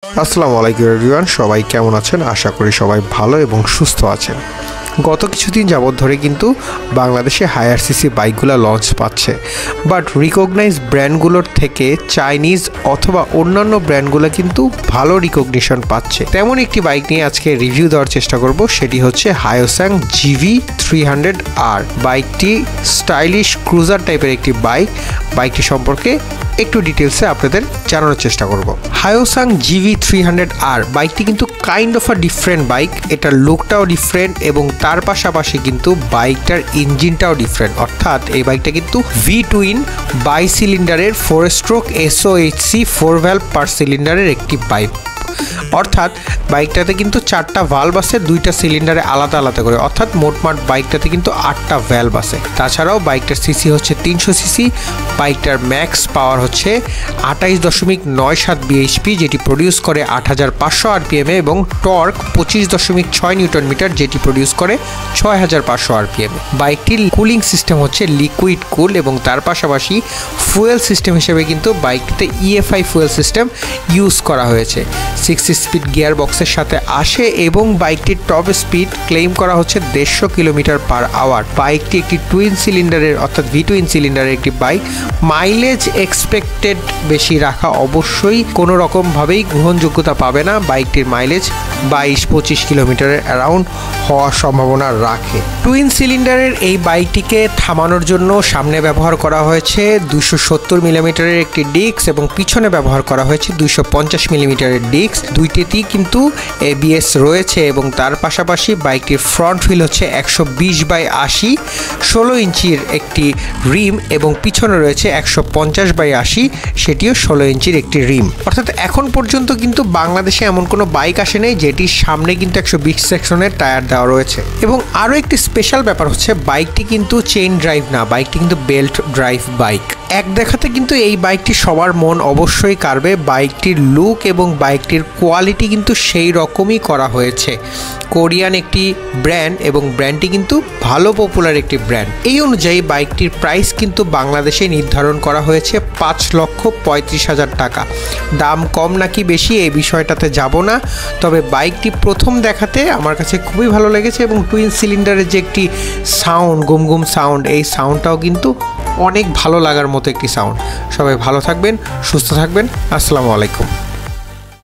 আসসালামু আলাইকুম এভরিওয়ান, সবাই কেমন আছেন? আশা করি সবাই ভালো এবং সুস্থ আছেন। গত কিছুদিন যাবৎ ধরে কিন্তু বাংলাদেশে হায়ার সিসি বাইকগুলো লঞ্চ পাচ্ছে, বাট রিকগনাইজ ব্র্যান্ডগুলোর থেকে চাইনিজ অথবা অন্যান্য ব্র্যান্ডগুলো কিন্তু ভালো রিকগনিশন পাচ্ছে। তেমন একটি বাইক নিয়ে আজকে রিভিউ দেওয়ার চেষ্টা করব, সেটি হচ্ছে হায়োসাং GV300R। বাইকটি স্টাইলিশ ক্রুজার টাইপের একটি বাইকটি সম্পর্কে একটু ডিটেলসে আপনাদের জানানোর চেষ্টা করব। হায়োসাং GV300R বাইকটি কিন্তু kind of a different bike. এটার লুকটাও ডিফারেন্ট এবং তার পাশাপাশি কিন্তু বাইকটার ইঞ্জিনটাও ডিফারেন্ট। অর্থাৎ এই বাইকটা কিন্তু V-twin বাই সিলিন্ডারের 4 স্ট্রোক SOHC 4 ভ্যালভ পার সিলিন্ডারের একটি বাইক। অর্থাৎ বাইকটাতে কিন্তু 4টা ভালভ আছে, 2টা সিলিন্ডারে আলাদা আলাদা করে। অর্থাৎ মোটমাট বাইকটাতে কিন্তু 8টা ভ্যালভ আছে। তাছাড়াও বাইকটার সিসি হচ্ছে 300 সিসি। বাইকটার ম্যাক্স পাওয়ার হচ্ছে 28.97 bhp, যেটি প্রডিউস করে 8500 RPM এবং টর্ক 25.6 নিউটন মিটার, যেটি প্রডিউস করে 6500 RPM। বাইকটির কুলিং সিস্টেম হচ্ছে লিকুইড কুল এবং তার পাশাপাশি ফুয়েল সিস্টেম হিসেবে কিন্তু বাইকটিতে EFI ফুয়েল সিস্টেম ইউজ করা হয়েছে। 6 স্পিড গিয়ার বক্সের সাথে আসে এবং বাইকটির টপ স্পিড ক্লেম করা হচ্ছে 150 কিলোমিটার পার আওয়ার। বাইকটি একটি টুইন সিলিন্ডারের অর্থাৎ V-twin সিলিন্ডারের একটি বাইক। মাইলেজ এক্সপেক্টেড বেশি রাখা অবশ্যই কোনো রকমভাবেই গ্রহণযোগ্যতা পাবে না। বাইকটির মাইলেজ 22-25 কিলোমিটারের অ্যারাউন্ড হওয়ার সম্ভাবনা রাখে। টুইন সিলিন্ডারের এই বাইকটিকে থামানোর জন্য সামনে ব্যবহার করা হয়েছে 270 মিলিমিটারের একটি ডিস্ক এবং পিছনে ব্যবহার করা হয়েছে 250 মিলিমিটারের ডিস্ক। দুইটিতেই কিন্তু ABS রয়েছে এবং তার পাশাপাশি বাইকটির ফ্রন্ট হুইল হচ্ছে 120/80 16 ইঞ্চির একটি রিম এবং পিছনে রয়েছে 150/80, সেটিও 16 ইঞ্চির একটি রিম। অর্থাৎ এখন পর্যন্ত কিন্তু বাংলাদেশে এমন কোনো বাইক আসে নাই যেটির সামনে কিন্তু 120 সেকশনের টায়ার দেওয়া রয়েছে। এবং আরও একটি স্পেশাল ব্যাপার হচ্ছে বাইকটি কিন্তু চেইন ড্রাইভ না, বাইকটি কিন্তু বেল্ট ড্রাইভ বাইক। এক দেখাতে কিন্তু এই বাইকটি সবার মন অবশ্যই কাড়বে। বাইকটির লুক এবং বাইকটির কোয়ালিটি কিন্তু সেই রকমই করা হয়েছে। কোরিয়ান একটি ব্র্যান্ড এবং ব্র্যান্ডটি কিন্তু ভালো পপুলার একটি ব্র্যান্ড। এই অনুযায়ী বাইকটির প্রাইস কিন্তু বাংলাদেশে নির্ধারণ করা হয়েছে 5,35,000 টাকা। দাম কম নাকি বেশি এই বিষয়টাতে যাব না, তবে বাইকটি প্রথম দেখাতে আমার কাছে খুবই ভালো লেগেছে এবং টুইন সিলিন্ডারের যে একটি সাউন্ড, গুমগুম সাউন্ড, এই সাউন্ডটাও কিন্তু অনেক ভালো লাগার মতো একটি সাউন্ড। সবাই ভালো থাকবেন, সুস্থ থাকবেন। আসসালামু আলাইকুম।